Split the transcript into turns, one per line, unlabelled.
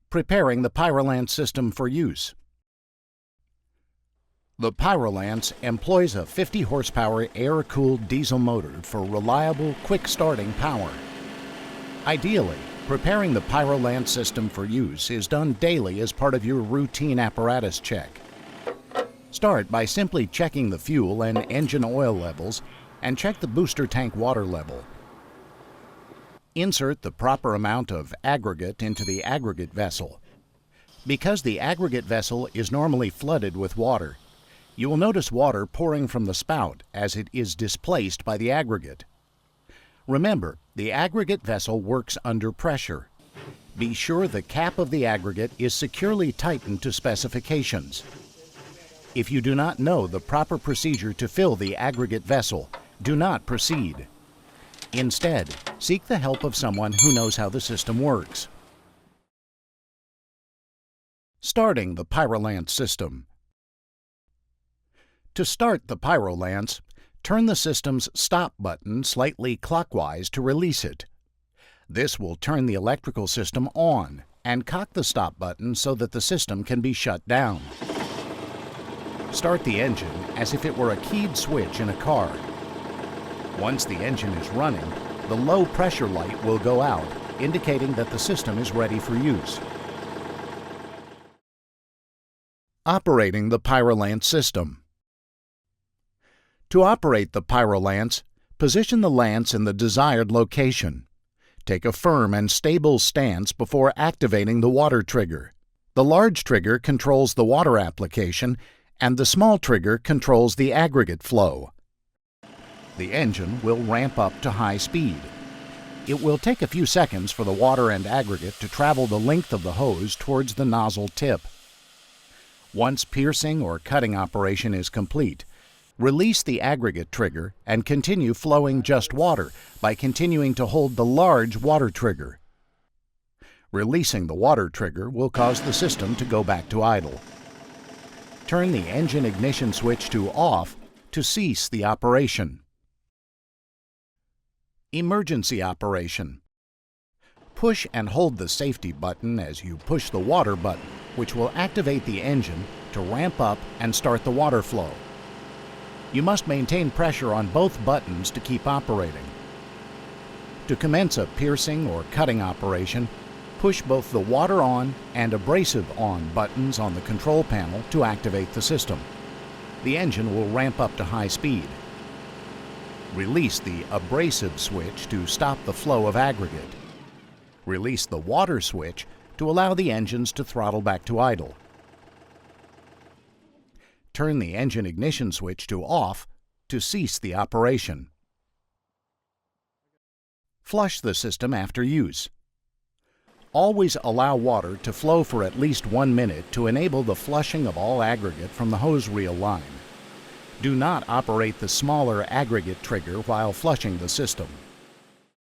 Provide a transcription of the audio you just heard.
Preparing the PyroLance system for use. The PyroLance employs a 50 horsepower air-cooled diesel motor for reliable, quick-starting power. Ideally, preparing the PyroLance system for use is done daily as part of your routine apparatus check. Start by simply checking the fuel and engine oil levels and check the booster tank water level. Insert the proper amount of aggregate into the aggregate vessel. Because the aggregate vessel is normally flooded with water, you will notice water pouring from the spout as it is displaced by the aggregate. Remember, the aggregate vessel works under pressure. Be sure the cap of the aggregate is securely tightened to specifications. If you do not know the proper procedure to fill the aggregate vessel, do not proceed. Instead, seek the help of someone who knows how the system works. Starting the PyroLance system. To start the PyroLance, turn the system's stop button slightly clockwise to release it. This will turn the electrical system on and cock the stop button so that the system can be shut down. Start the engine as if it were a keyed switch in a car. Once the engine is running, the low pressure light will go out, indicating that the system is ready for use. Operating the PyroLance system. To operate the PyroLance, position the lance in the desired location. Take a firm and stable stance before activating the water trigger. The large trigger controls the water application, and the small trigger controls the aggregate flow. The engine will ramp up to high speed. It will take a few seconds for the water and aggregate to travel the length of the hose towards the nozzle tip. Once piercing or cutting operation is complete, release the aggregate trigger and continue flowing just water by continuing to hold the large water trigger. Releasing the water trigger will cause the system to go back to idle. Turn the engine ignition switch to off to cease the operation. Emergency operation. Push and hold the safety button as you push the water button, which will activate the engine to ramp up and start the water flow. You must maintain pressure on both buttons to keep operating. To commence a piercing or cutting operation, push both the water on and abrasive on buttons on the control panel to activate the system. The engine will ramp up to high speed. Release the abrasive switch to stop the flow of aggregate. Release the water switch to allow the engines to throttle back to idle. Turn the engine ignition switch to off to cease the operation. Flush the system after use. Always allow water to flow for at least 1 minute to enable the flushing of all aggregate from the hose reel line. Do not operate the smaller aggregate trigger while flushing the system.